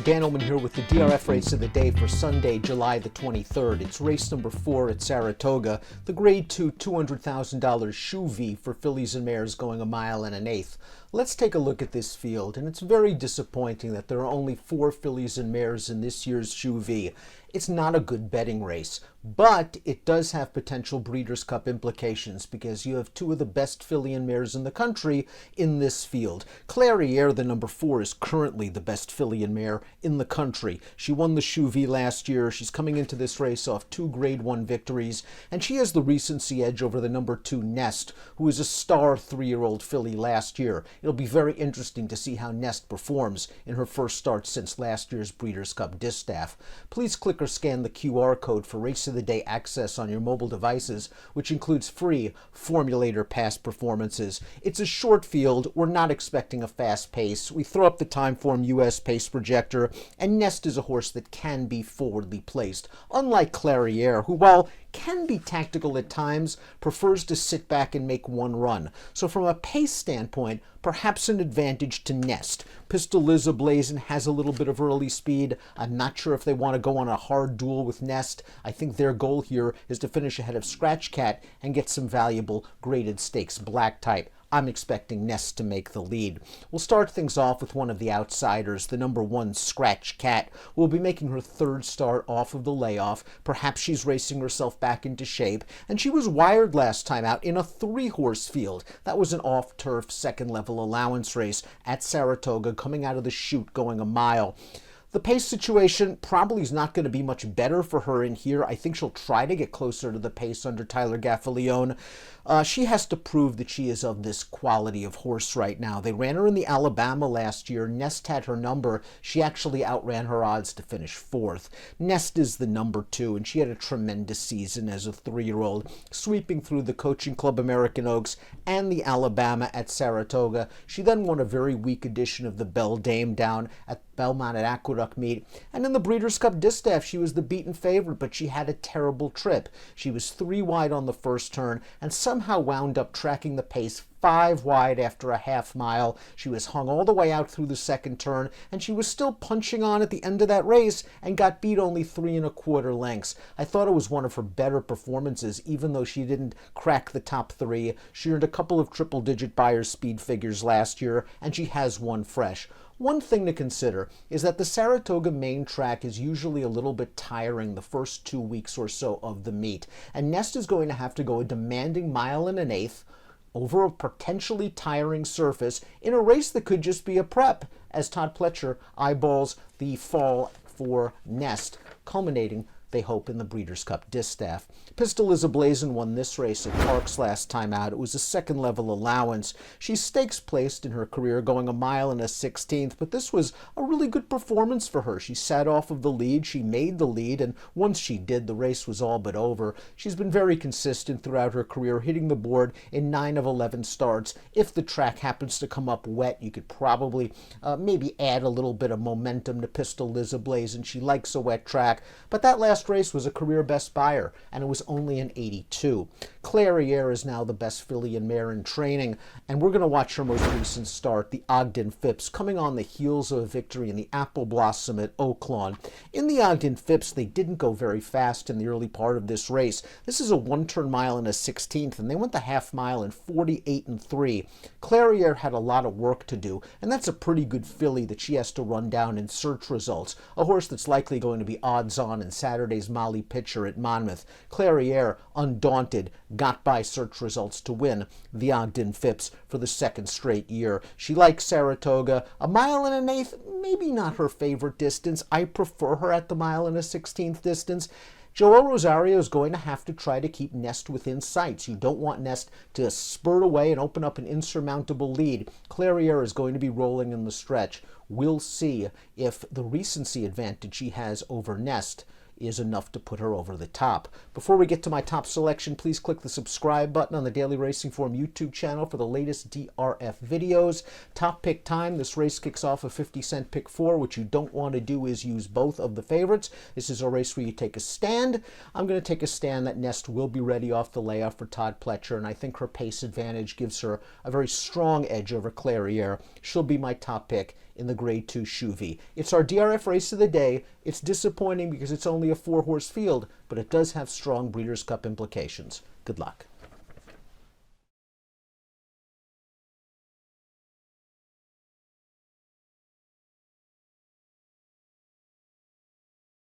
Dan Illman here with the DRF race of the day for Sunday, July the 23rd. It's race number 4 at Saratoga, the Grade 2 $200,000 Shuvee for fillies and mares going 1 1/8 miles. Let's take a look at this field, and it's very disappointing that there are only 4 fillies and mares in this year's Shuvee. It's not a good betting race, but it does have potential Breeders' Cup implications because you have 2 of the best filly and mares in the country in this field. Clairiere, the number 4, is currently the best filly and mare in the country. She won the Shuvee last year. She's coming into this race off 2 Grade 1 victories, and she has the recency edge over the number 2 Nest, who is a star 3-year-old filly last year. It'll be very interesting to see how Nest performs in her first start since last year's Breeders' Cup distaff. Please click or scan the QR code for Race of the Day access on your mobile devices, which includes free formulator past performances. It's a short field. We're not expecting a fast pace. We throw up the Timeform US pace projector, and Nest is a horse that can be forwardly placed. Unlike Clairiere, who, while can be tactical at times, prefers to sit back and make one run. So from a pace standpoint, perhaps an advantage to Nest. Pistol Liz Ablazing has a little bit of early speed. I'm not sure if they want to go on a hard duel with Nest. I think their goal here is to finish ahead of Scratch Cat and get some valuable graded stakes black type. I'm expecting Nest to make the lead. We'll start things off with one of the outsiders, the number 1 Scratch Cat, who will be making her 3rd start off of the layoff. Perhaps she's racing herself back into shape, and she was wired last time out in a 3-horse field. That was an off-turf second-level allowance race at Saratoga, coming out of the chute going 1 mile. The pace situation probably is not going to be much better for her in here. I think she'll try to get closer to the pace under Tyler Gaffalione. She has to prove that she is of this quality of horse right now. They ran her in the Alabama last year. Nest had her number. She actually outran her odds to finish 4th. Nest is the number 2, and she had a tremendous season as a 3-year-old, sweeping through the Coaching Club American Oaks and the Alabama at Saratoga. She then won a very weak edition of the Belle Dame down at Belmont at Aqueduct meet, and in the Breeders' Cup distaff she was the beaten favorite, but she had a terrible trip. She was 3 wide on the first turn and somehow wound up tracking the pace 5 wide after a half mile. She was hung all the way out through the second turn, and she was still punching on at the end of that race and got beat only 3 1/4 lengths. I thought it was one of her better performances, even though she didn't crack the top 3. She earned a couple of triple-digit Buyer's speed figures last year, and she has one fresh. One thing to consider is that the Saratoga main track is usually a little bit tiring the first 2 weeks or so of the meet, and Nest is going to have to go a demanding 1 1/8 miles over a potentially tiring surface in a race that could just be a prep, as Todd Pletcher eyeballs the fall for Nest, culminating, they hope, in the Breeders' Cup distaff. Pistol Liz Ablazing won this race at Parks last time out. It was a second-level allowance. She's stakes placed in her career, going 1 1/16 miles, but this was a really good performance for her. She sat off of the lead. She made the lead, and once she did, the race was all but over. She's been very consistent throughout her career, hitting the board in 9 of 11 starts. If the track happens to come up wet, you could probably maybe add a little bit of momentum to Pistol Liz Ablazing. She likes a wet track, but that last race was a career best Buyer, and it was only an 82. Clairiere is now the best filly and mare in training, and we're going to watch her most recent start, the Ogden Phipps, coming on the heels of a victory in the Apple Blossom at Oaklawn. In the Ogden Phipps, they didn't go very fast in the early part of this race. This is a 1-turn mile and a 16th, and they went the half mile in 48 3. Clairiere had a lot of work to do, and that's a pretty good filly that she has to run down in search results, a horse that's likely going to be odds-on in Saturday's Molly Pitcher at Monmouth. Clairiere, undaunted, got by search results to win the Ogden Phipps for the 2nd straight year. She likes Saratoga. 1 1/8 miles, maybe not her favorite distance. I prefer her at the 1 1/16 miles distance. Joel Rosario is going to have to try to keep Nest within sights. You don't want Nest to spurt away and open up an insurmountable lead. Clairiere is going to be rolling in the stretch. We'll see if the recency advantage she has over Nest is enough to put her over the top. Before we get to my top selection, please click the subscribe button on the Daily Racing Form YouTube channel for the latest DRF videos. Top pick time. This race kicks off a 50-cent pick 4. What you don't want to do is use both of the favorites. This is a race where you take a stand. I'm going to take a stand that Nest will be ready off the layoff for Todd Pletcher, and I think her pace advantage gives her a very strong edge over Clairiere. She'll be my top pick in the Grade 2 Shuvee. It's our DRF race of the day. It's disappointing because it's only a 4-horse field, but it does have strong Breeders' Cup implications. Good luck.